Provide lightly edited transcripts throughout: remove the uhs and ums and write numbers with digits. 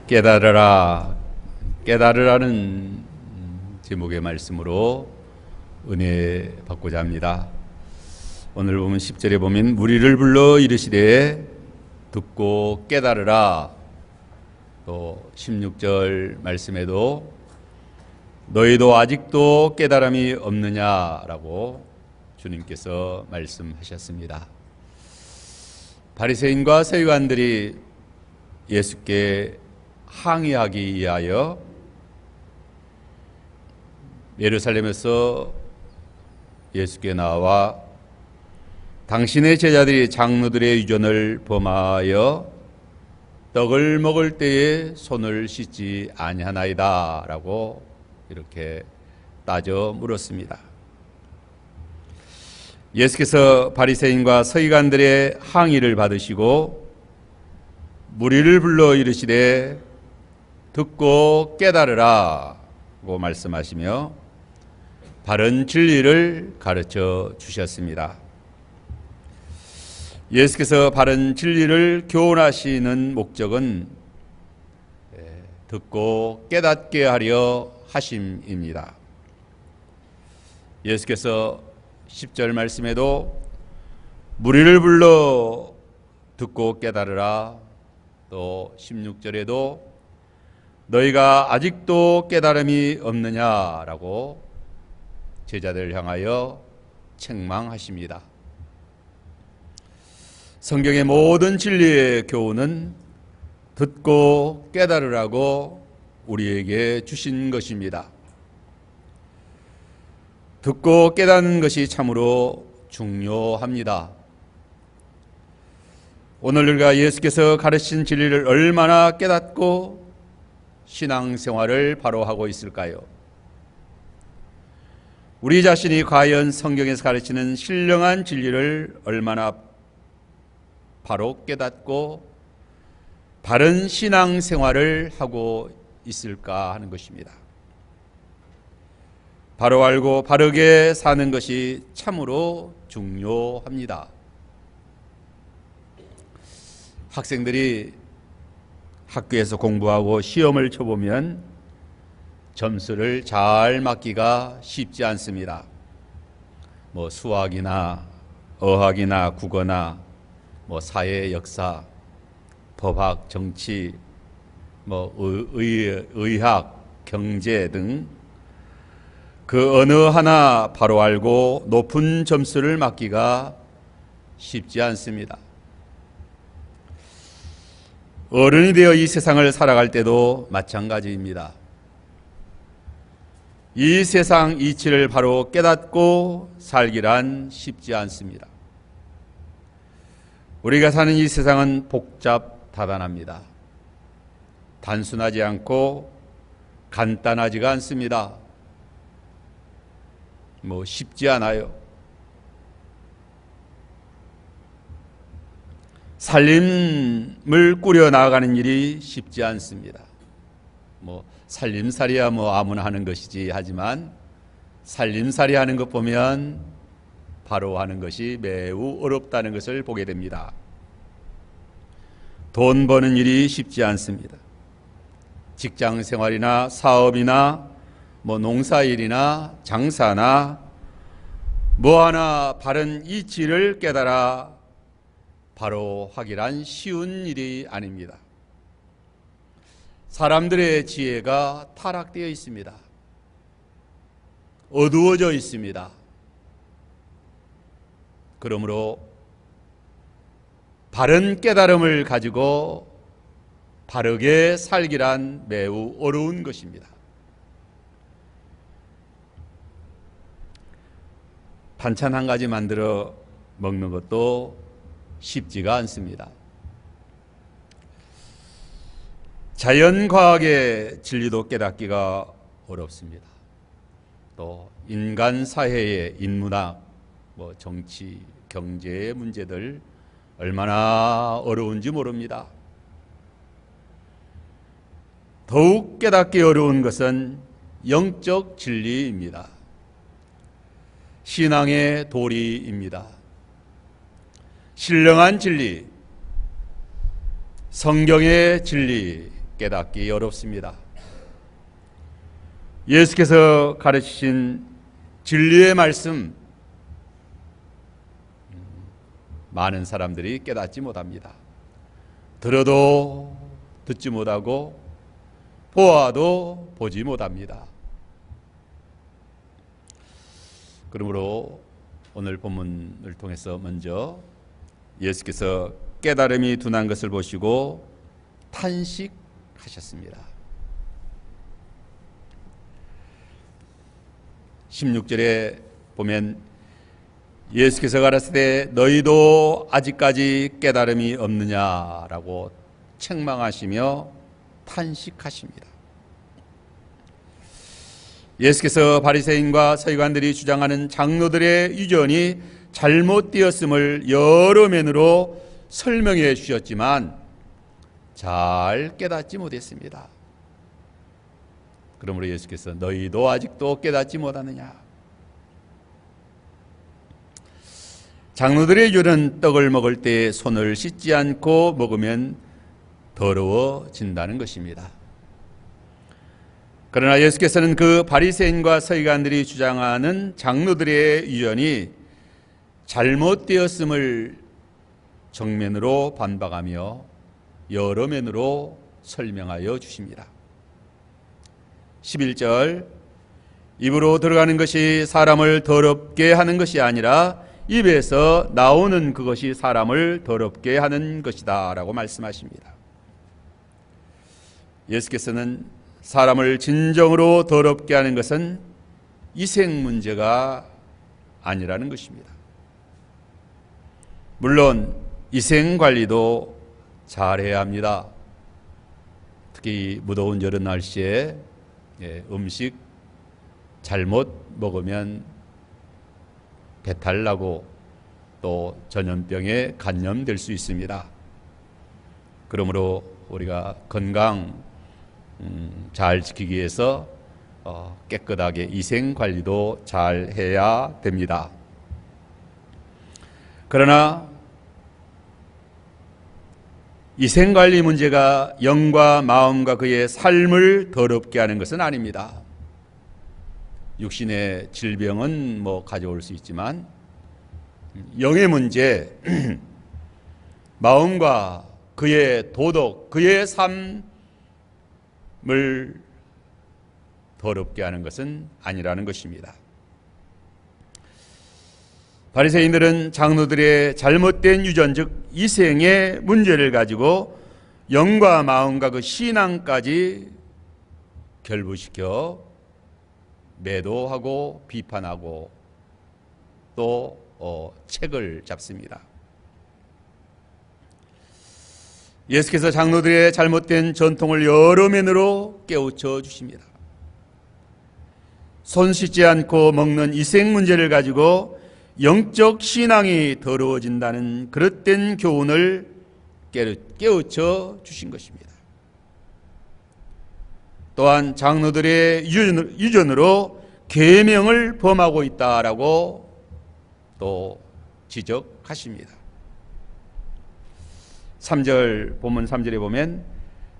깨달으라, 깨달으라는 제목의 말씀으로 은혜 받고자 합니다. 오늘 보면 10절에 보면 무리를 불러 이르시되 듣고 깨달으라. 또 16절 말씀에도 너희도 아직도 깨달음이 없느냐라고 주님께서 말씀하셨습니다. 바리새인과 서기관들이 예수께 항의하기 위하여 예루살렘에서 예수께 나와 당신의 제자들이 장로들의 유전을 범하여 떡을 먹을 때에 손을 씻지 아니하나이다 라고 이렇게 따져 물었습니다. 예수께서 바리새인과 서기관들의 항의를 받으시고 무리를 불러 이르시되 듣고 깨달으라고 말씀하시며 바른 진리를 가르쳐 주셨습니다. 예수께서 바른 진리를 교훈하시는 목적은 듣고 깨닫게 하려 하심입니다. 예수께서 10절 말씀에도 무리를 불러 듣고 깨달으라, 또 16절에도 너희가 아직도 깨달음이 없느냐라고 제자들을 향하여 책망하십니다. 성경의 모든 진리의 교훈은 듣고 깨달으라고 우리에게 주신 것입니다. 듣고 깨닫는 것이 참으로 중요합니다. 오늘 우리가 예수께서 가르친 진리를 얼마나 깨닫고 신앙생활을 바로 하고 있을까요? 우리 자신이 과연 성경에서 가르치는 신령한 진리를 얼마나 바로 깨닫고 바른 신앙생활을 하고 있을까 하는 것입니다. 바로 알고 바르게 사는 것이 참으로 중요합니다. 학생들이 학교에서 공부하고 시험을 쳐보면 점수를 잘 맞기가 쉽지 않습니다. 수학이나 어학이나 국어나 사회 역사, 법학, 정치, 의학, 경제 등 그 어느 하나 바로 알고 높은 점수를 맞기가 쉽지 않습니다. 어른이 되어 이 세상을 살아갈 때도 마찬가지입니다. 이 세상 이치를 바로 깨닫고 살기란 쉽지 않습니다. 우리가 사는 이 세상은 복잡다단합니다. 단순하지 않고 간단하지가 않습니다. 쉽지 않아요. 살림을 꾸려 나가는 일이 쉽지 않습니다. 살림살이야 아무나 하는 것이지 하지만 살림살이 하는 것 보면 바로 하는 것이 매우 어렵다는 것을 보게 됩니다. 돈 버는 일이 쉽지 않습니다. 직장 생활이나 사업이나 농사일이나 장사나 하나 바른 이치를 깨달아 바로 하기란 쉬운 일이 아닙니다. 사람들의 지혜가 타락되어 있습니다. 어두워져 있습니다. 그러므로 바른 깨달음을 가지고 바르게 살기란 매우 어려운 것입니다. 반찬 한 가지 만들어 먹는 것도 쉽지가 않습니다. 자연과학의 진리도 깨닫기가 어렵습니다. 또 인간 사회의 인문학, 정치, 경제의 문제들 얼마나 어려운지 모릅니다. 더욱 깨닫기 어려운 것은 영적 진리입니다. 신앙의 도리입니다. 신령한 진리, 성경의 진리, 깨닫기 어렵습니다. 예수께서 가르치신 진리의 말씀, 많은 사람들이 깨닫지 못합니다. 들어도 듣지 못하고 보아도 보지 못합니다. 그러므로 오늘 본문을 통해서 먼저 예수께서 깨달음이 둔한 것을 보시고 탄식하셨습니다. 16절에 보면 예수께서 가라사대 너희도 아직까지 깨달음이 없느냐라고 책망하시며 탄식하십니다. 예수께서 바리새인과 서기관들이 주장하는 장로들의 유전이 잘못되었음을 여러 면으로 설명해 주셨지만 잘 깨닫지 못했습니다. 그러므로 예수께서 너희도 아직도 깨닫지 못하느냐. 장로들의 유전은 떡을 먹을 때 손을 씻지 않고 먹으면 더러워진다는 것입니다. 그러나 예수께서는 그 바리새인과 서기관들이 주장하는 장로들의 유전이 잘못되었음을 정면으로 반박하며 여러 면으로 설명하여 주십니다. 11절 입으로 들어가는 것이 사람을 더럽게 하는 것이 아니라 입에서 나오는 그것이 사람을 더럽게 하는 것이다 라고 말씀하십니다. 예수께서는 사람을 진정으로 더럽게 하는 것은 이생 문제가 아니라는 것입니다. 물론 이생 관리도 잘해야 합니다. 특히 무더운 여름 날씨에 음식 잘못 먹으면 배탈 나고 또 전염병에 감염될 수 있습니다. 그러므로 우리가 건강 잘 지키기 위해서 깨끗하게 위생 관리도 잘 해야 됩니다. 그러나 위생 관리 문제가 영과 마음과 그의 삶을 더럽게 하는 것은 아닙니다. 육신의 질병은 가져올 수 있지만 영의 문제, 마음과 그의 도덕, 그의 삶을 더럽게 하는 것은 아니라는 것입니다. 바리새인들은 장로들의 잘못된 유전, 즉 이생의 문제를 가지고 영과 마음과 그 신앙까지 결부시켜 매도하고 비판하고 또 책을 잡습니다. 예수께서 장로들의 잘못된 전통을 여러 면으로 깨우쳐 주십니다. 손 씻지 않고 먹는 이생 문제를 가지고 영적 신앙이 더러워진다는 그릇된 교훈을 깨우쳐 주신 것입니다. 또한 장로들의 유전으로 계명을 범하고 있다라고 또 지적하십니다. 3절 본문 3절에 보면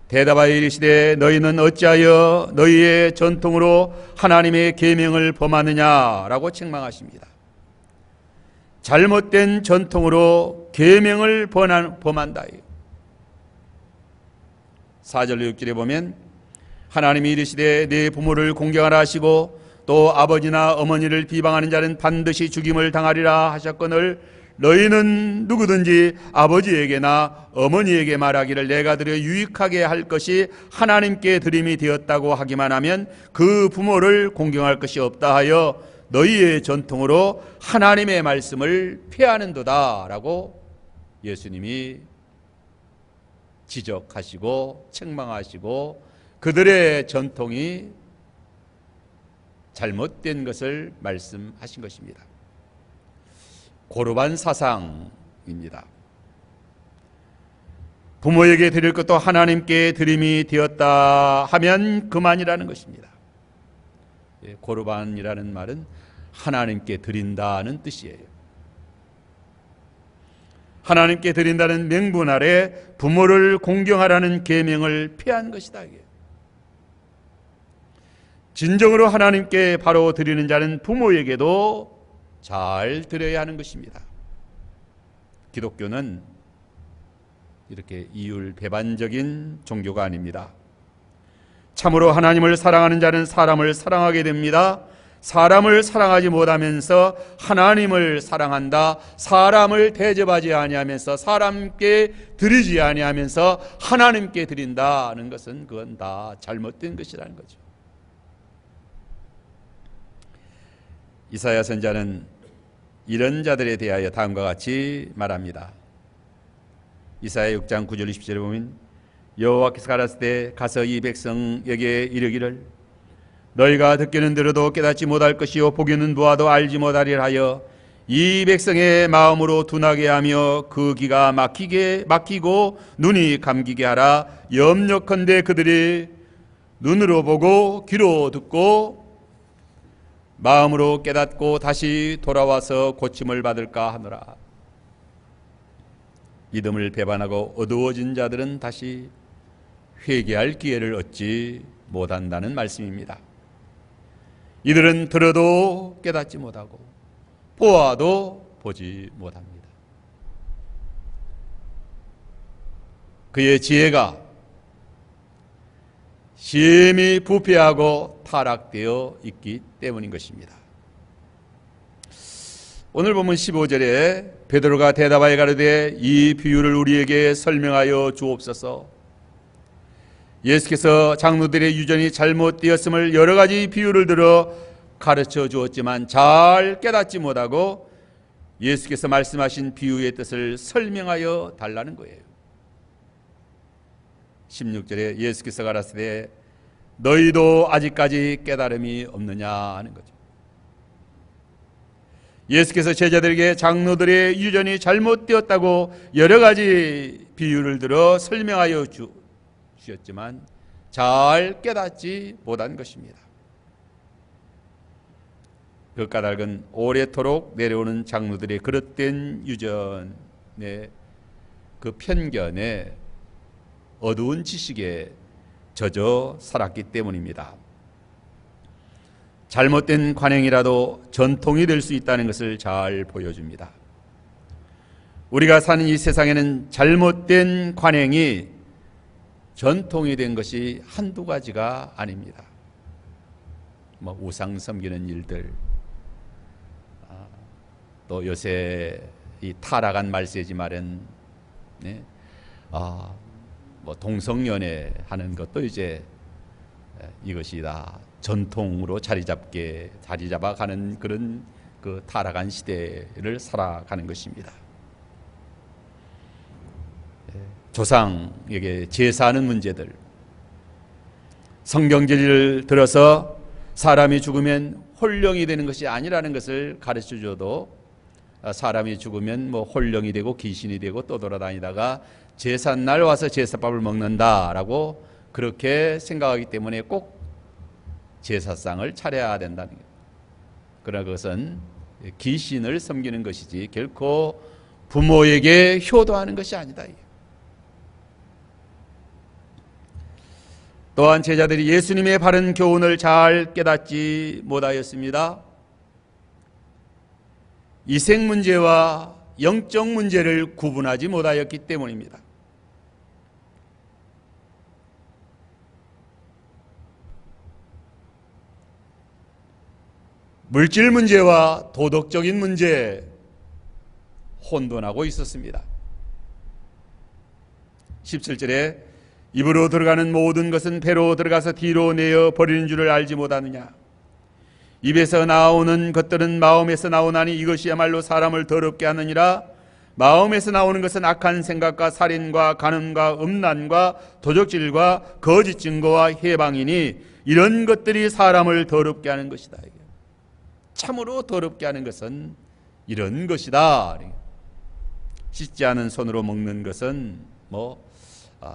대답하여 이르시되 너희는 어찌하여 너희의 전통으로 하나님의 계명을 범하느냐라고 책망하십니다. 잘못된 전통으로 계명을 범한다. 4절 6절에 보면 하나님이 이르시되 네 부모를 공경하라 하시고 또 아버지나 어머니를 비방하는 자는 반드시 죽임을 당하리라 하셨거늘 너희는 누구든지 아버지에게나 어머니에게 말하기를 내가 드려 유익하게 할 것이 하나님께 드림이 되었다고 하기만 하면 그 부모를 공경할 것이 없다 하여 너희의 전통으로 하나님의 말씀을 폐하는도다 라고 예수님이 지적하시고 책망하시고 그들의 전통이 잘못된 것을 말씀하신 것입니다. 고르반 사상입니다. 부모에게 드릴 것도 하나님께 드림이 되었다 하면 그만이라는 것입니다. 고르반이라는 말은 하나님께 드린다는 뜻이에요. 하나님께 드린다는 명분 아래 부모를 공경하라는 계명을 피한 것이다. 진정으로 하나님께 바로 드리는 자는 부모에게도 잘 드려야 하는 것입니다. 기독교는 이렇게 이율배반적인 종교가 아닙니다. 참으로 하나님을 사랑하는 자는 사람을 사랑하게 됩니다. 사람을 사랑하지 못하면서 하나님을 사랑한다, 사람을 대접하지 아니하면서 사람께 드리지 아니하면서 하나님께 드린다는 것은 그건 다 잘못된 것이라는 거죠. 이사야 선지자는 이런 자들에 대하여 다음과 같이 말합니다. 이사야 6장 9절 20절에 보면 여호와께서 가라사대 가서 이 백성에게 이르기를 너희가 듣기는 들어도 깨닫지 못할 것이요 보기는 보아도 알지 못하리라 하여 이 백성의 마음으로 둔하게 하며 그 귀가 막히고 눈이 감기게 하라. 염려컨대 그들이 눈으로 보고 귀로 듣고 마음으로 깨닫고 다시 돌아와서 고침을 받을까 하노라. 믿음을 배반하고 어두워진 자들은 다시 회개할 기회를 얻지 못한다는 말씀입니다. 이들은 들어도 깨닫지 못하고 보아도 보지 못합니다. 그의 지혜가 심히 부패하고 타락되어 있기 때문인 것입니다. 오늘 본문 15절에 베드로가 대답하여 가로되 이 비유를 우리에게 설명하여 주옵소서. 예수께서 장로들의 유전이 잘못되었음을 여러 가지 비유를 들어 가르쳐 주었지만 잘 깨닫지 못하고 예수께서 말씀하신 비유의 뜻을 설명하여 달라는 거예요. 16절에 예수께서 가라사대 너희도 아직까지 깨달음이 없느냐 하는 거죠. 예수께서 제자들에게 장로들의 유전이 잘못되었다고 여러 가지 비유를 들어 설명하여 주셨지만 잘 깨닫지 못한 것입니다. 그 까닭은 오래도록 내려오는 장로들의 그릇된 유전의 그 편견에 어두운 지식에 젖어 살았기 때문입니다. 잘못된 관행이라도 전통이 될 수 있다는 것을 잘 보여줍니다. 우리가 사는 이 세상에는 잘못된 관행이 전통이 된 것이 한두 가지가 아닙니다. 우상 섬기는 일들, 또 요새 이 타락한 말세지 마련, 동성연애 하는 것도 이제 이것이 다 전통으로 자리 잡아가는 그런 그 타락한 시대를 살아가는 것입니다. 조상에게 제사하는 문제들, 성경진리를 들어서 사람이 죽으면 홀령이 되는 것이 아니라는 것을 가르쳐줘도 사람이 죽으면 홀령이 되고 귀신이 되고 떠돌아다니다가 제삿날 와서 제사밥을 먹는다라고 그렇게 생각하기 때문에 꼭 제사상을 차려야 된다는 거예요. 그러나 그것은 귀신을 섬기는 것이지 결코 부모에게 효도하는 것이 아니다. 또한 제자들이 예수님의 바른 교훈을 잘 깨닫지 못하였습니다. 이생 문제와 영적 문제를 구분하지 못하였기 때문입니다. 물질 문제와 도덕적인 문제 혼돈하고 있었습니다. 17절에 입으로 들어가는 모든 것은 배로 들어가서 뒤로 내어 버리는 줄을 알지 못하느냐. 입에서 나오는 것들은 마음에서 나오나니 이것이야말로 사람을 더럽게 하느니라. 마음에서 나오는 것은 악한 생각과 살인과 간음과 음란과 도적질과 거짓 증거와 해방이니 이런 것들이 사람을 더럽게 하는 것이다. 참으로 더럽게 하는 것은 이런 것이다. 씻지 않은 손으로 먹는 것은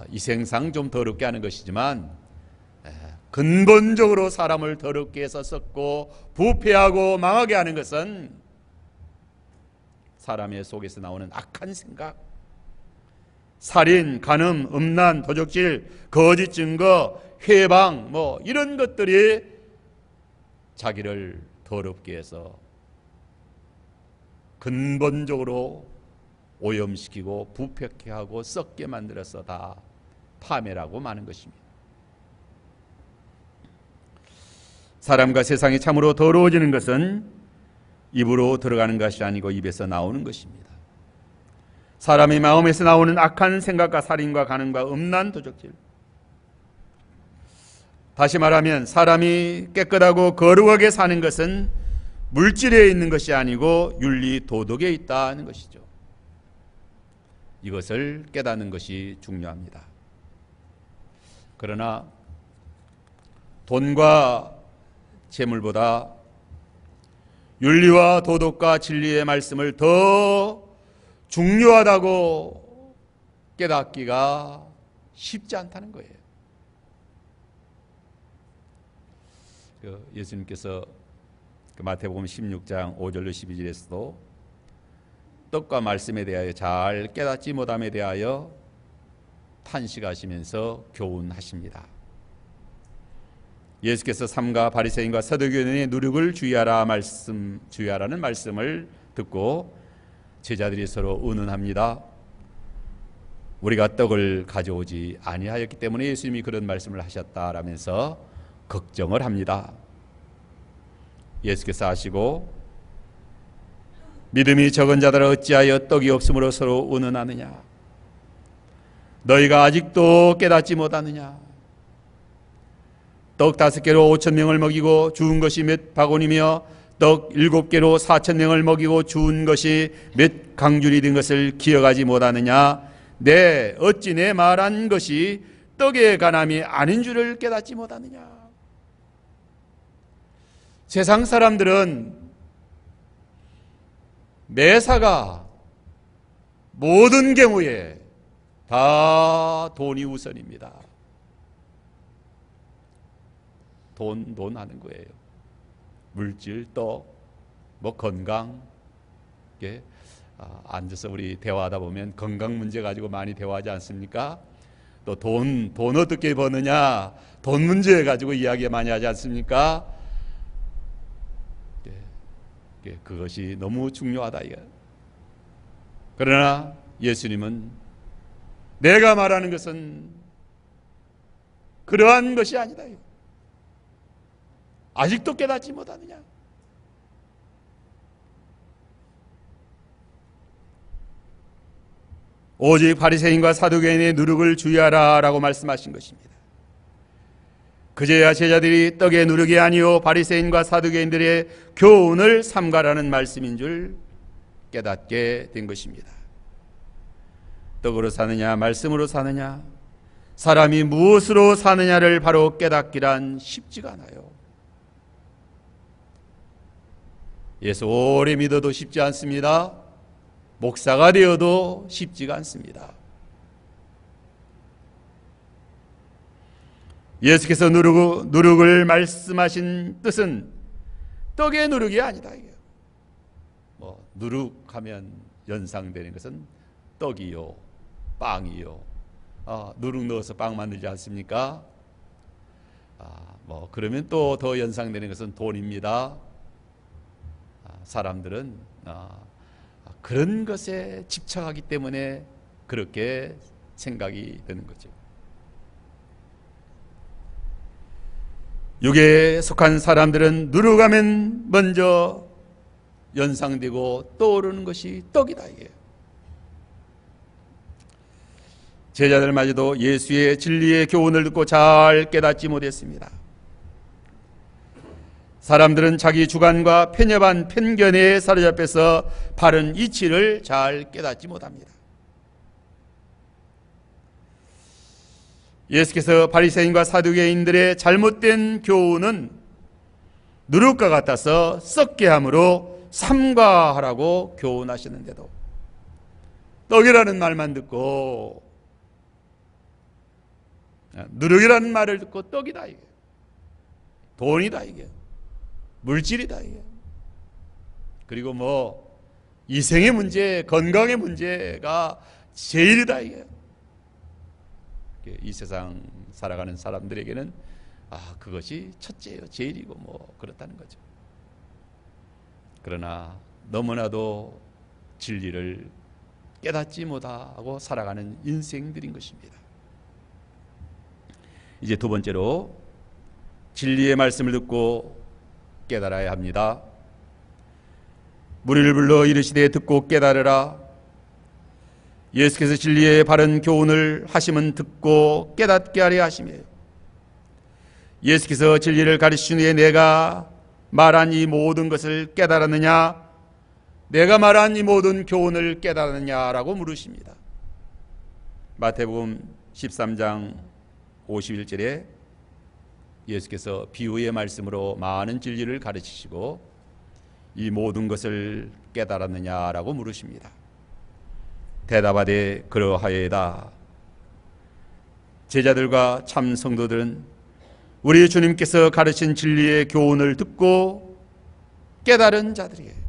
이생상 좀 더럽게 하는 것이지만 근본적으로 사람을 더럽게 해서 썩고 부패하고 망하게 하는 것은 사람의 속에서 나오는 악한 생각, 살인, 간음, 음란, 도적질, 거짓 증거, 회방, 이런 것들이 자기를 더럽게 해서 근본적으로 오염시키고 부패케 하고 썩게 만들어서 다 파멸하고 마는 것입니다. 사람과 세상이 참으로 더러워지는 것은 입으로 들어가는 것이 아니고 입에서 나오는 것입니다. 사람의 마음에서 나오는 악한 생각과 살인과 간음과 음란, 도적질, 다시 말하면 사람이 깨끗하고 거룩하게 사는 것은 물질에 있는 것이 아니고 윤리, 도덕에 있다는 것이죠. 이것을 깨닫는 것이 중요합니다. 그러나 돈과 재물보다 윤리와 도덕과 진리의 말씀을 더 중요하다고 깨닫기가 쉽지 않다는 거예요. 예수님께서 마태복음 16장 5절로 12절에서도 떡과 말씀에 대하여 잘 깨닫지 못함에 대하여 탄식하시면서 교훈하십니다. 예수께서 삼가 바리새인과 서두교인의 누룩을 주의하라는 말씀을 듣고 제자들이 서로 의논합니다. 우리가 떡을 가져오지 아니하였기 때문에 예수님이 그런 말씀을 하셨다라면서 걱정을 합니다. 예수께서 하시고 믿음이 적은 자들아 어찌하여 떡이 없으므로 서로 의논하느냐? 너희가 아직도 깨닫지 못하느냐? 떡 5개로 5,000명을 먹이고 주운 것이 몇 바구니며 떡 7개로 4,000명을 먹이고 주운 것이 몇 강줄이 된 것을 기억하지 못하느냐? 어찌 내 말한 것이 떡의 간함이 아닌 줄을 깨닫지 못하느냐? 세상 사람들은 매사가 모든 경우에 다 돈이 우선입니다. 돈 하는 거예요. 물질, 떡, 건강. 앉아서 우리 대화하다 보면 건강 문제 가지고 많이 대화하지 않습니까? 또 돈 어떻게 버느냐, 돈 문제 가지고 이야기 많이 하지 않습니까? 그것이 너무 중요하다 이거. 그러나 예수님은 내가 말하는 것은 그러한 것이 아니다. 아직도 깨닫지 못하느냐? 오직 바리새인과 사두개인의 누룩을 주의하라라고 말씀하신 것입니다. 그제야 제자들이 떡의 누룩이 아니요 바리새인과 사두개인들의 교훈을 삼가라는 말씀인 줄 깨닫게 된 것입니다. 떡으로 사느냐 말씀으로 사느냐, 사람이 무엇으로 사느냐를 바로 깨닫기란 쉽지가 않아요. 예수 오래 믿어도 쉽지 않습니다. 목사가 되어도 쉽지가 않습니다. 예수께서 누룩을 말씀하신 뜻은 떡의 누룩이 아니다. 누룩하면 연상되는 것은 떡이요, 빵이요. 누룩 넣어서 빵 만들지 않습니까? 그러면 또 더 연상되는 것은 돈입니다. 사람들은 그런 것에 집착하기 때문에 그렇게 생각이 드는 거죠. 육에 속한 사람들은 누룩하면 먼저 연상되고 떠오르는 것이 떡이다 이게. 제자들마저도 예수의 진리의 교훈을 듣고 잘 깨닫지 못했습니다. 사람들은 자기 주관과 편협한 편견에 사로잡혀서 바른 이치를 잘 깨닫지 못합니다. 예수께서 바리새인과 사두개인들의 잘못된 교훈은 누룩과 같아서 썩게 함으로 삼가하라고 교훈하시는데도 떡이라는 말만 듣고, 누룩이라는 말을 듣고 떡이다 이게, 돈이다 이게, 물질이다 이게, 그리고 이생의 문제, 건강의 문제가 제일이다 이게. 이 세상 살아가는 사람들에게는 그것이 첫째요, 제일이고 뭐 그렇다는 거죠. 그러나 너무나도 진리를 깨닫지 못하고 살아가는 인생들인 것입니다. 이제 두 번째로 진리의 말씀을 듣고 깨달아야 합니다. 무리를 불러 이르시되 듣고 깨달으라. 예수께서 진리의 바른 교훈을 하심은 듣고 깨닫게 하려 하심이에요. 예수께서 진리를 가르치신 후에 내가 말한 이 모든 것을 깨달았느냐, 내가 말한 이 모든 교훈을 깨달았느냐라고 물으십니다. 마태복음 13장 51절에 예수께서 비유의 말씀으로 많은 진리를 가르치시고 이 모든 것을 깨달았느냐라고 물으십니다. 대답하되 그러하여이다. 제자들과 참 성도들은 우리 주님께서 가르친 진리의 교훈을 듣고 깨달은 자들이에요.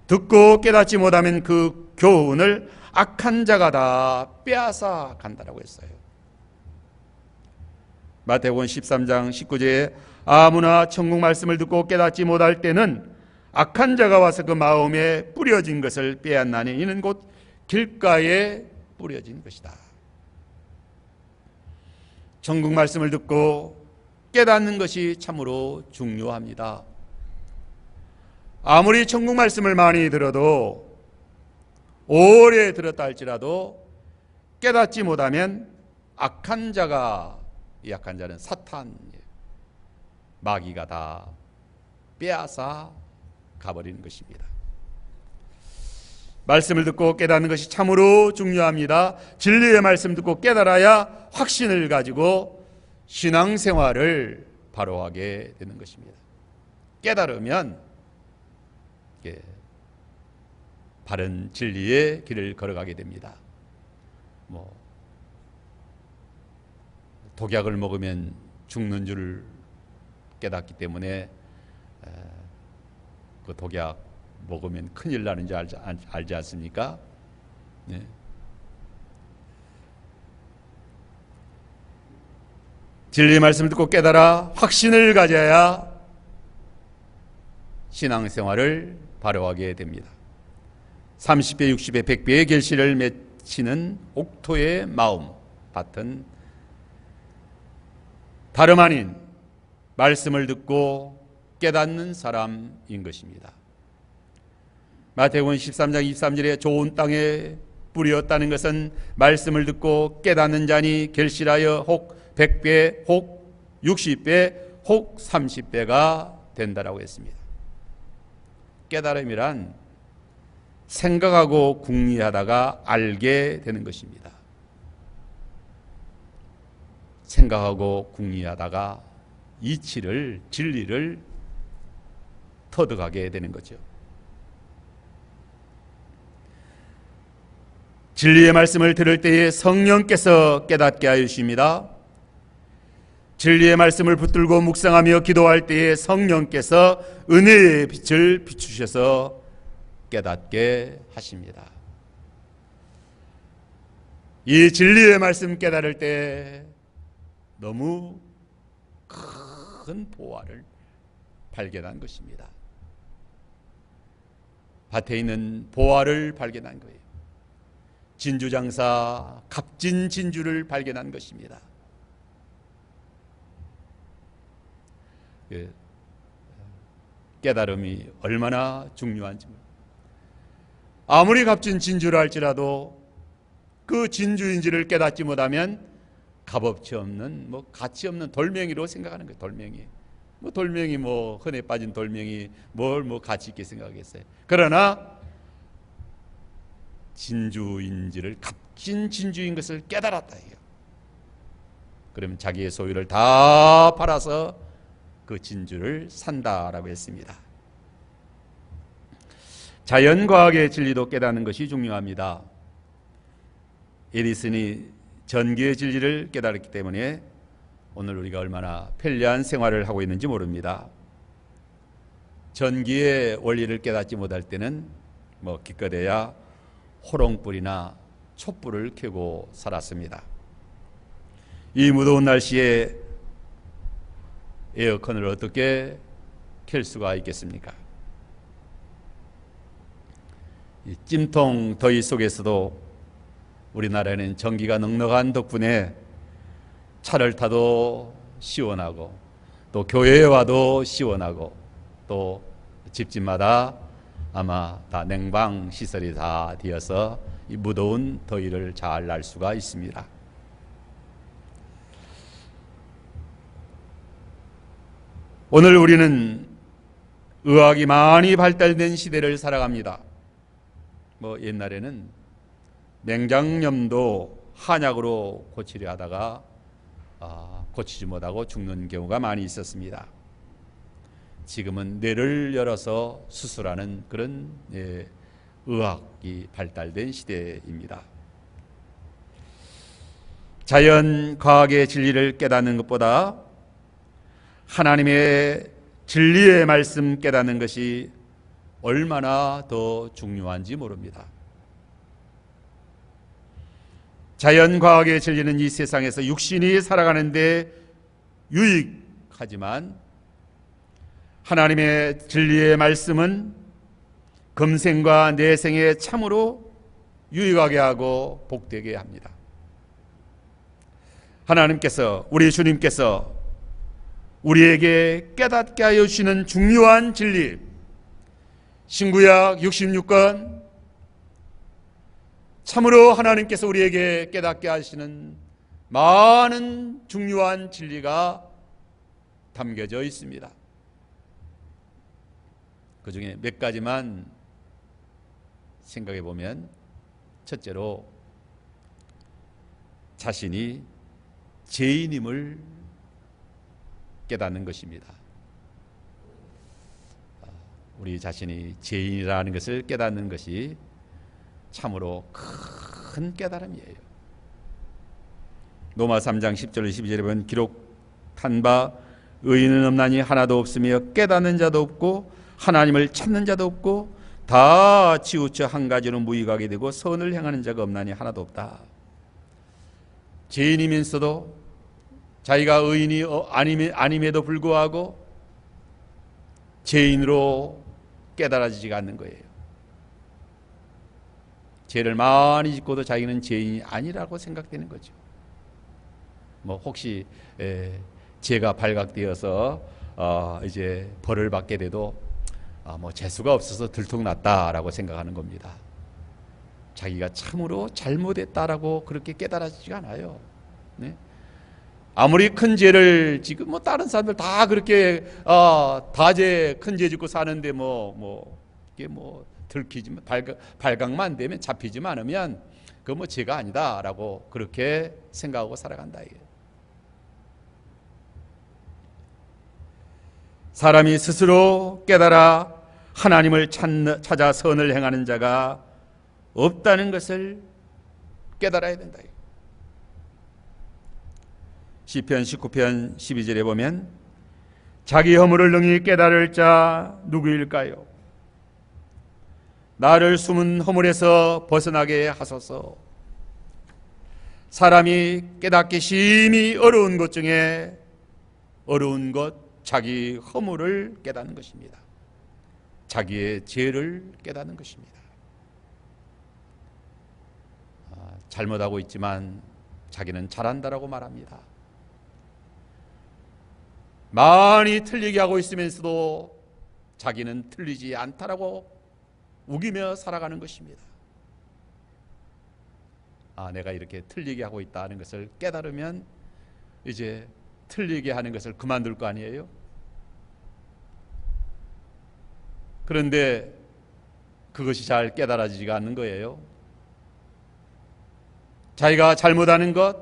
듣고 깨닫지 못하면 그 교훈을 악한 자가 다 빼앗아 간다라고 했어요. 마태복음 13장 19절에 아무나 천국 말씀을 듣고 깨닫지 못할 때는 악한 자가 와서 그 마음에 뿌려진 것을 빼앗나니 이는 곧 길가에 뿌려진 것이다. 천국 말씀을 듣고 깨닫는 것이 참으로 중요합니다. 아무리 천국 말씀을 많이 들어도, 오래 들었다 할지라도 깨닫지 못하면 악한 자가, 이 악한 자는 사탄, 마귀가 다 빼앗아 가버리는 것입니다. 말씀을 듣고 깨닫는 것이 참으로 중요합니다. 진리의 말씀 듣고 깨달아야 확신을 가지고 신앙생활을 바로 하게 되는 것입니다. 깨달으면 바른 진리의 길을 걸어가게 됩니다. 독약을 먹으면 죽는 줄 깨닫기 때문에 그 독약 먹으면 큰일 나는 줄 알지 않습니까? 네. 진리의 말씀을 듣고 깨달아 확신을 가져야 신앙생활을 바로하게 됩니다. 30배, 60배, 100배의 결실을 맺히는 옥토의 마음 밭은 다름 아닌 말씀을 듣고 깨닫는 사람인 것입니다. 마태복음 13장 23절에 좋은 땅에 뿌렸다는 것은 말씀을 듣고 깨닫는 자니 결실하여 혹 100배, 혹 60배, 혹 30배가 된다라고 했습니다. 깨달음이란 생각하고 궁리하다가 알게 되는 것입니다. 생각하고 궁리하다가 이치를, 진리를 터득하게 되는 거죠. 진리의 말씀을 들을 때에 성령께서 깨닫게 하여 주십니다. 진리의 말씀을 붙들고 묵상하며 기도할 때에 성령께서 은혜의 빛을 비추셔서 깨닫게 하십니다. 이 진리의 말씀 깨달을 때 너무 큰 보화를 발견한 것입니다. 밭에 있는 보화를 발견한 거예요. 진주장사 값진 진주를 발견한 것입니다. 깨달음이 얼마나 중요한지, 아무리 값진 진주라 할지라도 그 진주인지를 깨닫지 못하면 값어치 없는, 가치 없는 돌멩이로 생각하는 거예요. 돌멩이, 흔해 빠진 돌멩이 뭘 가치 있게 생각하겠어요. 그러나 진주인지를, 값진 진주인 것을 깨달았다 해요. 그러면 자기의 소유를 다 팔아서 그 진주를 산다라고 했습니다. 자연과학의 진리도 깨닫는 것이 중요합니다. 에디슨이 전기의 진리를 깨달았기 때문에 오늘 우리가 얼마나 편리한 생활을 하고 있는지 모릅니다. 전기의 원리를 깨닫지 못할 때는 기껏해야 호롱불이나 촛불을 켜고 살았습니다. 이 무더운 날씨에 에어컨을 어떻게 켤 수가 있겠습니까? 이 찜통 더위 속에서도 우리나라에는 전기가 넉넉한 덕분에 차를 타도 시원하고, 또 교회에 와도 시원하고, 또 집집마다 아마 다 냉방 시설이 다 되어서 이 무더운 더위를 잘 날 수가 있습니다. 오늘 우리는 의학이 많이 발달된 시대를 살아갑니다. 옛날에는 맹장염도 한약으로 고치려 하다가 고치지 못하고 죽는 경우가 많이 있었습니다. 지금은 뇌를 열어서 수술하는 그런 의학이 발달된 시대입니다. 자연 과학의 진리를 깨닫는 것보다 하나님의 진리의 말씀 깨닫는 것이 얼마나 더 중요한지 모릅니다. 자연과학의 진리는 이 세상에서 육신이 살아가는데 유익하지만, 하나님의 진리의 말씀은 금생과 내생에 참으로 유익하게 하고 복되게 합니다. 하나님께서, 우리 주님께서 우리에게 깨닫게 하여 주시는 중요한 진리, 신구약 66권, 참으로 하나님께서 우리에게 깨닫게 하시는 많은 중요한 진리가 담겨져 있습니다. 그 중에 몇 가지만 생각해 보면, 첫째로 자신이 죄인임을 깨닫는 것입니다. 우리 자신이 죄인이라는 것을 깨닫는 것이 참으로 큰 깨달음이에요. 로마 3장 10절 12절에 보면 기록한 바 의인은 없나니 하나도 없으며 깨닫는 자도 없고 하나님을 찾는 자도 없고 다 치우쳐 한 가지로 무익하게 되고 선을 행하는 자가 없나니 하나도 없다. 죄인이면서도 자기가 의인이 아님에도 불구하고 죄인으로 깨달아지지가 않는 거예요. 죄를 많이 짓고도 자기는 죄인이 아니라고 생각되는 거죠. 혹시 죄가 발각되어서 이제 벌을 받게 돼도 재수가 없어서 들통났다라고 생각하는 겁니다. 자기가 참으로 잘못했다라고 그렇게 깨달아지지가 않아요. 네? 아무리 큰 죄를 지금 다른 사람들 다 그렇게 다죄 큰 죄 짓고 사는데 이게 들키지만 발각만 되면 잡히지만 않으면 그거 죄가 아니다라고 그렇게 생각하고 살아간다 이게. 사람이 스스로 깨달아 하나님을 찾아 선을 행하는 자가 없다는 것을 깨달아야 된다. 시편 19편 12절에 보면 자기 허물을 능히 깨달을 자 누구일까요? 나를 숨은 허물에서 벗어나게 하소서. 사람이 깨닫기 심히 어려운 것 중에 어려운 것, 자기 허물을 깨닫는 것입니다. 자기의 죄를 깨닫는 것입니다. 잘못하고 있지만 자기는 잘한다라고 말합니다. 많이 틀리게 하고 있으면서도 자기는 틀리지 않다라고 우기며 살아가는 것입니다. 내가 이렇게 틀리게 하고 있다는 것을 깨달으면 이제 틀리게 하는 것을 그만둘 거 아니에요? 그런데 그것이 잘 깨달아지지가 않는 거예요. 자기가 잘못하는 것,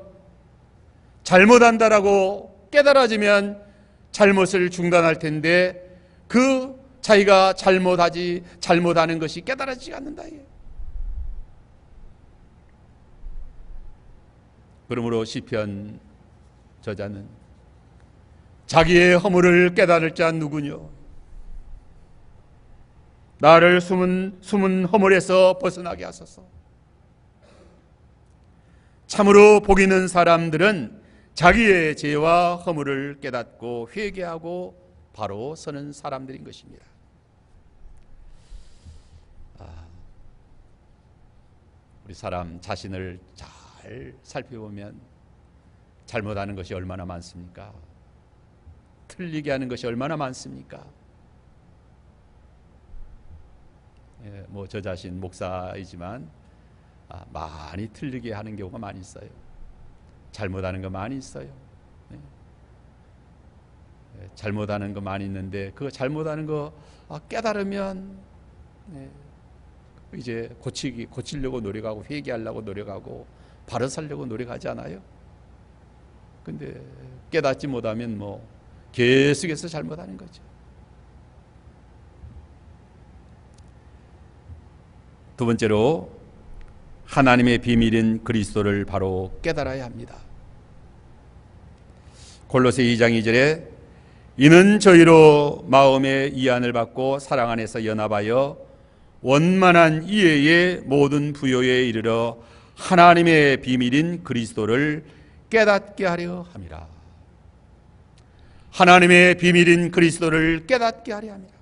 잘못한다라고 깨달아지면 잘못을 중단할 텐데 그 자기가 잘못하는 것이 깨달아지지 않는다. 그러므로 시편 저자는 자기의 허물을 깨달을 자 누구뇨? 나를 숨은 허물에서 벗어나게 하소서. 참으로 복 있는 사람들은 자기의 죄와 허물을 깨닫고 회개하고 바로 서는 사람들인 것입니다. 우리 사람 자신을 잘 살펴보면 잘못하는 것이 얼마나 많습니까? 틀리게 하는 것이 얼마나 많습니까? 뭐 저 자신 목사이지만 많이 틀리게 하는 경우가 많이 있어요. 잘못하는 거 많이 있어요. 잘못하는 거 많이 있는데 그 잘못하는 거 깨달으면 이제 고치려고 노력하고 회개하려고 노력하고 바로 살려고 노력하지 않아요? 근데 깨닫지 못하면 뭐 계속해서 잘못하는 거죠. 두 번째로 하나님의 비밀인 그리스도를 바로 깨달아야 합니다. 골로새 2장 2절에 이는 저희로 마음의 이안을 받고 사랑 안에서 연합하여 원만한 이해의 모든 부요에 이르러 하나님의 비밀인 그리스도를 깨닫게 하려 함이라. 하나님의 비밀인 그리스도를 깨닫게 하려 함이라.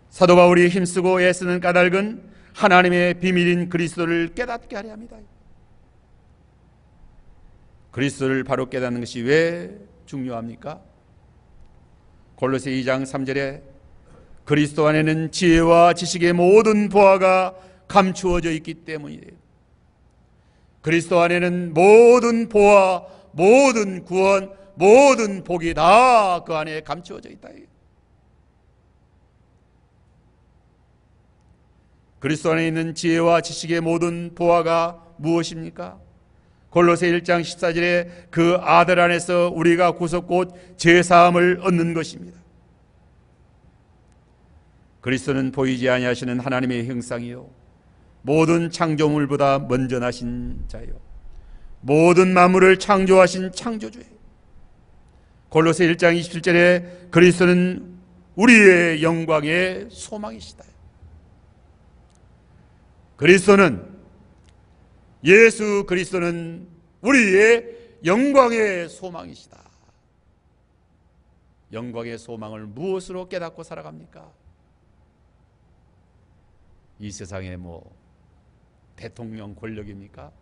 사도 바울이 힘쓰고 애쓰는 까닭은 하나님의 비밀인 그리스도를 깨닫게 하려 합니다. 그리스도를 바로 깨닫는 것이 왜 중요합니까? 골로새 2장 3절에 그리스도 안에는 지혜와 지식의 모든 보화가 감추어져 있기 때문이에요. 그리스도 안에는 모든 보화, 모든 구원, 모든 복이 다 그 안에 감추어져 있다. 그리스도 안에 있는 지혜와 지식의 모든 보화가 무엇입니까? 골로새 1장 14절에 그 아들 안에서 우리가 구속 곧 죄사함을 얻는 것입니다. 그리스도는 보이지 아니하시는 하나님의 형상이요 모든 창조물보다 먼저 나신 자요 모든 만물을 창조하신 창조주예요. 골로새 1장 27절에 그리스도는 우리의 영광의 소망이시다. 예수 그리스도는 우리의 영광의 소망이시다. 영광의 소망을 무엇으로 깨닫고 살아갑니까? 이 세상의 뭐 대통령 권력입니까?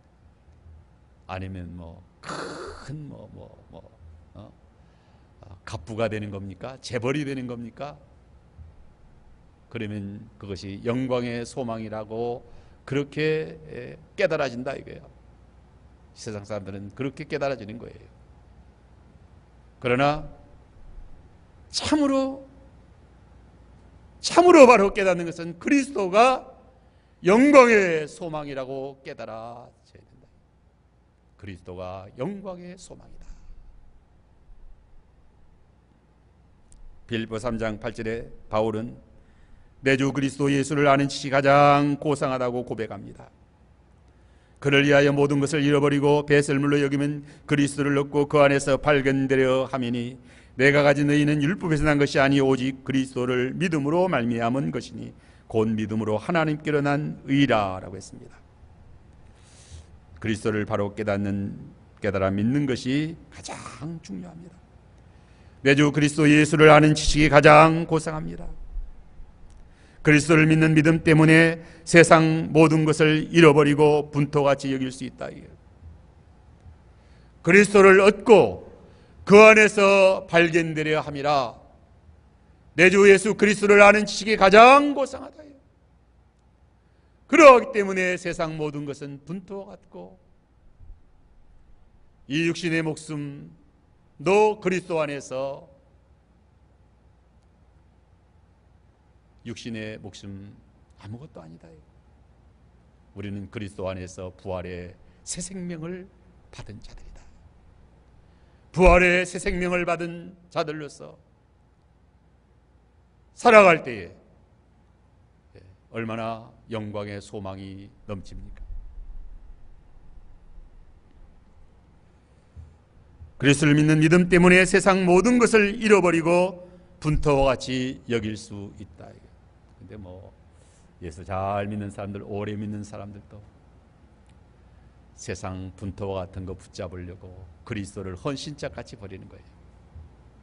아니면 큰 갑부가 되는 겁니까? 재벌이 되는 겁니까? 그러면 그것이 영광의 소망이라고 그렇게 깨달아진다 이거예요. 세상 사람들은 그렇게 깨달아지는 거예요. 그러나 참으로 바로 깨닫는 것은 그리스도가 영광의 소망이라고 깨달아져야 된다. 그리스도가 영광의 소망이다. 빌립보 3장 8절에 바울은 내 주 그리스도 예수를 아는 지식이 가장 고상하다고 고백합니다. 그를 위하여 모든 것을 잃어버리고 배설물로 여기면 그리스도를 얻고 그 안에서 발견되려 함이니 내가 가진 의는 율법에서 난 것이 아니 오직 그리스도를 믿음으로 말미암은 것이니 곧 믿음으로 하나님께로 난 의라라고 했습니다. 그리스도를 바로 깨달아 믿는 것이 가장 중요합니다. 내 주 그리스도 예수를 아는 지식이 가장 고상합니다. 그리스도를 믿는 믿음 때문에 세상 모든 것을 잃어버리고 분토같이 여길 수 있다. 그리스도를 얻고 그 안에서 발견되려 함이라. 내 주 예수 그리스도를 아는 지식이 가장 고상하다. 그러기 때문에 세상 모든 것은 분토 같고 이 육신의 목숨도 그리스도 안에서 육신의 목숨 아무것도 아니다. 우리는 그리스도 안에서 부활의 새 생명을 받은 자들이다. 부활의 새 생명을 받은 자들로서 살아갈 때에 얼마나 영광의 소망이 넘칩니까? 그리스도를 믿는 믿음 때문에 세상 모든 것을 잃어버리고 분터와 같이 여길 수 있다. 근데 뭐 예수 잘 믿는 사람들, 오래 믿는 사람들도 세상 분터와 같은 거 붙잡으려고 그리스도를 헌신자같이 버리는 거예요.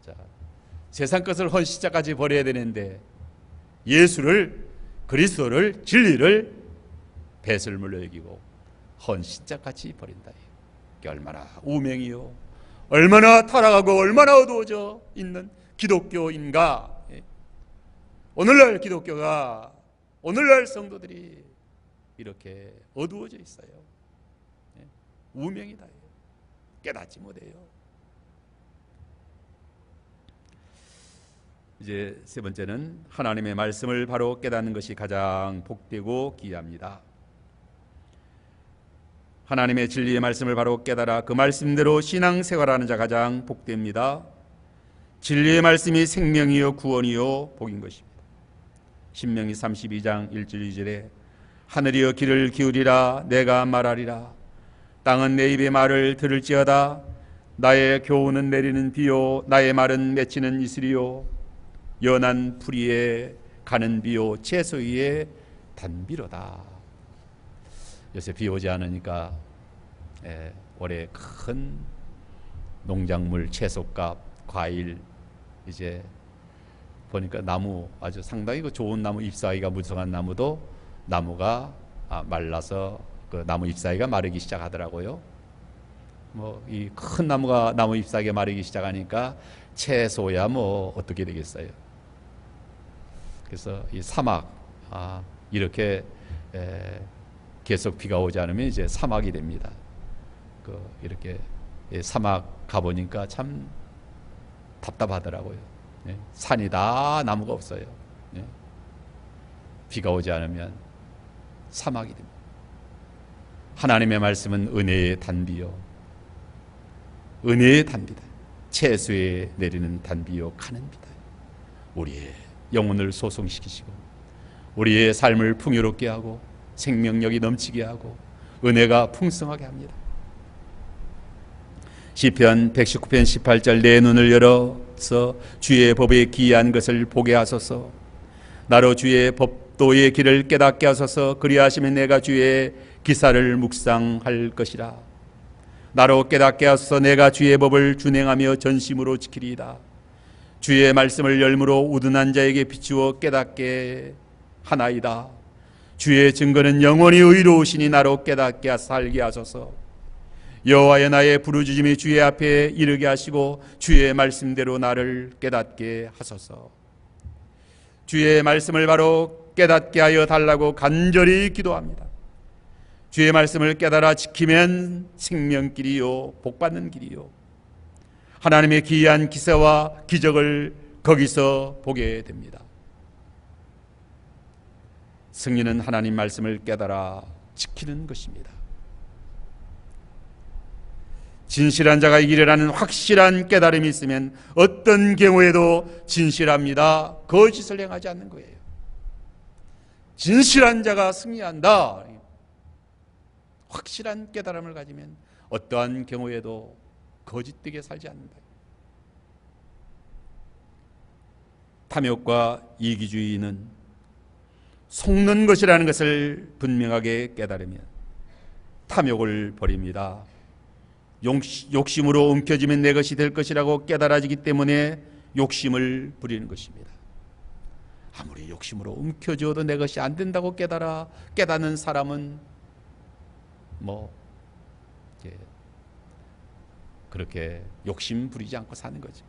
자, 세상 것을 헌신자같이 버려야 되는데 예수를, 그리스도를, 진리를 배설물로 여기고 헌신자같이 버린다. 이게 얼마나 우명이요, 얼마나 타락하고 얼마나 어두워져 있는 기독교인가. 오늘날 기독교가, 오늘날 성도들이 이렇게 어두워져 있어요. 우명이다. 깨닫지 못해요. 이제 세 번째는 하나님의 말씀을 바로 깨닫는 것이 가장 복되고 귀합니다. 하나님의 진리의 말씀을 바로 깨달아 그 말씀대로 신앙생활하는 자 가장 복됩니다. 진리의 말씀이 생명이요 구원이요 복인 것입니다. 신명기 32장 1절 2절에 하늘이여 귀를 기울이라 내가 말하리라. 땅은 내 입의 말을 들을지어다. 나의 교훈은 내리는 비요 나의 말은 맺히는 이슬이요 연한 풀이에 가는 비요 채소 위에 단비로다. 요새 비 오지 않으니까 올해 큰 농작물, 채소값, 과일 이제 보니까 나무 아주 상당히 좋은 나무, 잎사귀가 무성한 나무도 나무가 말라서 그 나무 잎사귀가 마르기 시작하더라고요. 뭐 이 큰 나무가 나무 잎사귀가 마르기 시작하니까 채소야 뭐 어떻게 되겠어요. 그래서 이 사막 이렇게 계속 비가 오지 않으면 이제 사막이 됩니다. 이렇게 사막 가보니까 참 답답하더라고요. 산이 다 나무가 없어요. 비가 오지 않으면 사막이 됩니다. 하나님의 말씀은 은혜의 단비요, 은혜의 단비다. 채소에 내리는 단비요 가는 비다. 우리의 영혼을 소송시키시고 우리의 삶을 풍요롭게 하고 생명력이 넘치게 하고 은혜가 풍성하게 합니다. 시편 119편 18절 내 눈을 열어서 주의 법에 기이한 것을 보게 하소서. 나로 주의 법도의 길을 깨닫게 하소서. 그리하시면 내가 주의 기사를 묵상할 것이라. 나로 깨닫게 하소서. 내가 주의 법을 준행하며 전심으로 지키리이다. 주의 말씀을 열무로 우둔한 자에게 비추어 깨닫게 하나이다. 주의 증거는 영원히 의로우시니 나로 깨닫게 살게 하소서. 여호와여 나의 부르짖음이 주의 앞에 이르게 하시고 주의 말씀대로 나를 깨닫게 하소서. 주의 말씀을 바로 깨닫게 하여 달라고 간절히 기도합니다. 주의 말씀을 깨달아 지키면 생명길이요 복받는 길이요 하나님의 기이한 기사와 기적을 거기서 보게 됩니다. 승리는 하나님 말씀을 깨달아 지키는 것입니다. 진실한 자가 이기리라는 확실한 깨달음이 있으면 어떤 경우에도 진실합니다. 거짓을 행하지 않는 거예요. 진실한 자가 승리한다. 확실한 깨달음을 가지면 어떠한 경우에도 거짓되게 살지 않는다. 탐욕과 이기주의는 속는 것이라는 것을 분명하게 깨달으면 탐욕을 버립니다. 욕심으로 움켜쥐면 내 것이 될 것이라고 깨달아지기 때문에 욕심을 부리는 것입니다. 아무리 욕심으로 움켜쥐어도 내 것이 안 된다고 깨닫는 사람은 그렇게 욕심 부리지 않고 사는 거죠.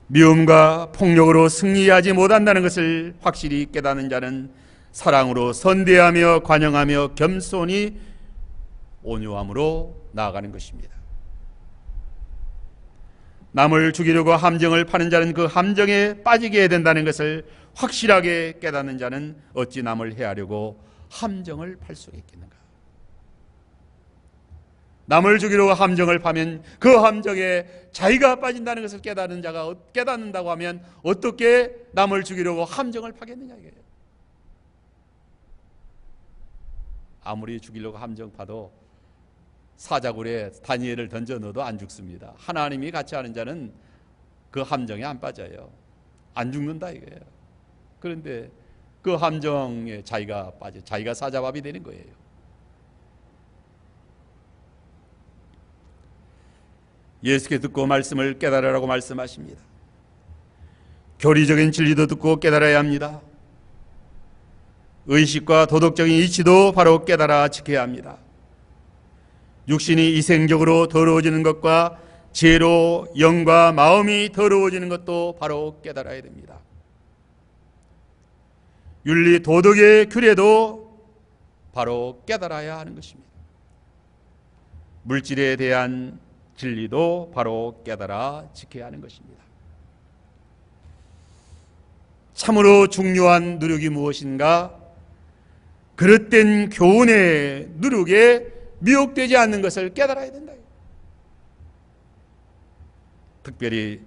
미움과 폭력으로 승리하지 못한다는 것을 확실히 깨닫는 자는 사랑으로 선대하며 관용하며 겸손히 온유함으로 나아가는 것입니다. 남을 죽이려고 함정을 파는 자는 그 함정에 빠지게 된다는 것을 확실하게 깨닫는 자는 어찌 남을 해하려고 함정을 팔 수 있겠는가. 남을 죽이려고 함정을 파면 그 함정에 자기가 빠진다는 것을 깨닫는 자가 깨닫는다고 하면 어떻게 남을 죽이려고 함정을 파겠느냐 이거예요. 아무리 죽이려고 함정 파도 사자굴에 다니엘을 던져 넣어도 안 죽습니다. 하나님이 같이 하는 자는 그 함정에 안 빠져요. 안 죽는다 이거예요. 그런데 그 함정에 자기가 빠져 자기가 사자밥이 되는 거예요. 예수께 듣고 말씀을 깨달으라고 말씀하십니다. 교리적인 진리도 듣고 깨달아야 합니다. 의식과 도덕적인 이치도 바로 깨달아 지켜야 합니다. 육신이 이생적으로 더러워지는 것과 죄로 영과 마음이 더러워지는 것도 바로 깨달아야 됩니다. 윤리 도덕의 규례도 바로 깨달아야 하는 것입니다. 물질에 대한 진리도 바로 깨달아 지켜야 하는 것입니다. 참으로 중요한 누룩이 무엇인가? 그릇된 교훈의 누룩에 미혹되지 않는 것을 깨달아야 된다. 특별히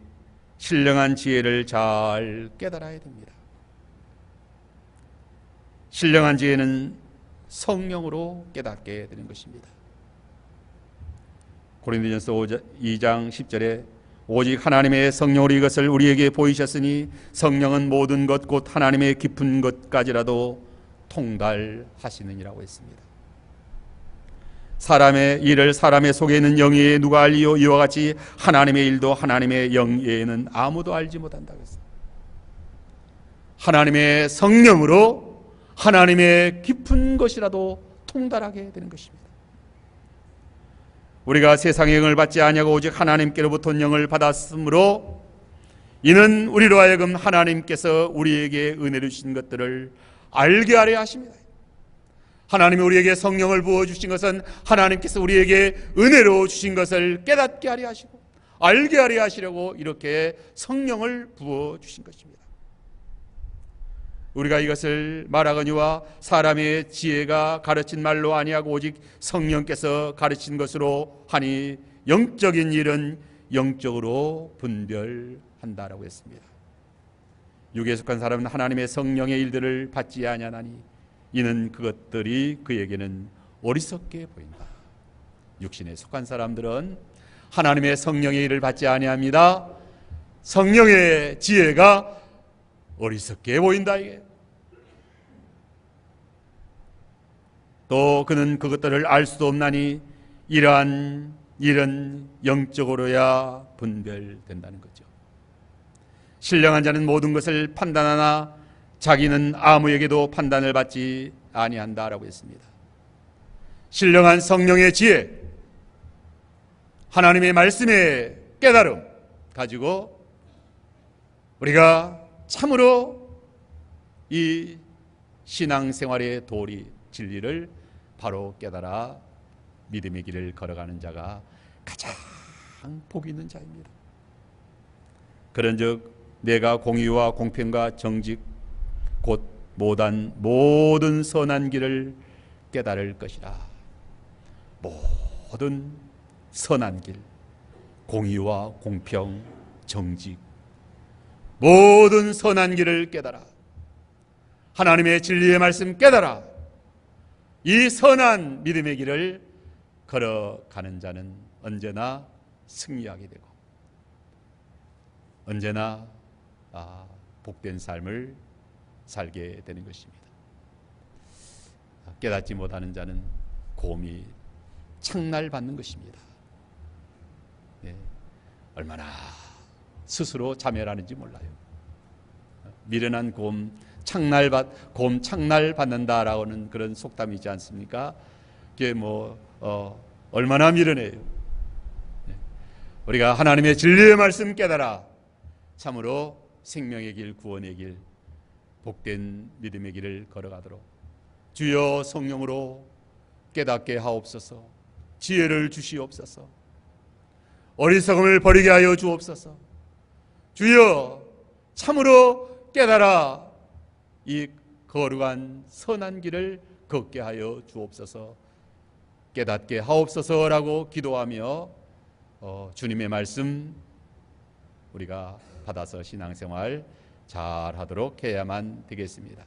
신령한 지혜를 잘 깨달아야 됩니다. 신령한 지혜는 성령으로 깨닫게 되는 것입니다. 고린도전서 2장 10절에 오직 하나님의 성령으로 이것을 우리에게 보이셨으니 성령은 모든 것 곧 하나님의 깊은 것까지라도 통달하시느니라고 했습니다. 사람의 일을 사람의 속에 있는 영에 누가 알리요? 이와 같이 하나님의 일도 하나님의 영에는 아무도 알지 못한다고 했습니다. 하나님의 성령으로 하나님의 깊은 것이라도 통달하게 되는 것입니다. 우리가 세상의 영을 받지 아니하고 오직 하나님께로부터 영을 받았으므로 이는 우리로 하여금 하나님께서 우리에게 은혜를 주신 것들을 알게 하려 하십니다. 하나님이 우리에게 성령을 부어주신 것은 하나님께서 우리에게 은혜로 주신 것을 깨닫게 하려 하시고 알게 하려 하시려고 이렇게 성령을 부어주신 것입니다. 우리가 이것을 말하거니와 사람의 지혜가 가르친 말로 아니하고 오직 성령께서 가르친 것으로 하니 영적인 일은 영적으로 분별한다라고 했습니다. 육에 속한 사람은 하나님의 성령의 일들을 받지 아니하나니 이는 그것들이 그에게는 어리석게 보인다. 육신에 속한 사람들은 하나님의 성령의 일을 받지 아니합니다. 성령의 지혜가 어리석게 보인다 이게. 또 그는 그것들을 알 수도 없나니 이러한 일은 영적으로야 분별된다는 거죠. 신령한 자는 모든 것을 판단하나 자기는 아무에게도 판단을 받지 아니한다라고 했습니다. 신령한 성령의 지혜, 하나님의 말씀의 깨달음 가지고 우리가 참으로 이 신앙생활의 도리, 진리를 바로 깨달아 믿음의 길을 걸어가는 자가 가장 복이 있는 자입니다. 그런즉 내가 공의와 공평과 정직 곧 모든 선한 길을 깨달을 것이라. 모든 선한 길, 공의와 공평, 정직, 모든 선한 길을 깨달아. 하나님의 진리의 말씀 깨달아. 이 선한 믿음의 길을 걸어가는 자는 언제나 승리하게 되고 언제나 복된 삶을 살게 되는 것입니다. 깨닫지 못하는 자는 곰이 창날받는 것입니다. 네, 얼마나 스스로 자멸하는지 몰라요. 미련한 곰 창날받는다라고는 그런 속담이지 않습니까? 그게 얼마나 미련해요. 우리가 하나님의 진리의 말씀 깨달아 참으로 생명의 길, 구원의 길, 복된 믿음의 길을 걸어가도록 주여 성령으로 깨닫게 하옵소서. 지혜를 주시옵소서. 어리석음을 버리게 하여 주옵소서. 주여 참으로 깨달아 이 거룩한 선한 길을 걷게 하여 주옵소서. 깨닫게 하옵소서라고 기도하며 주님의 말씀 우리가 받아서 신앙생활 잘 하도록 해야만 되겠습니다.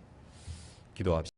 기도합시다.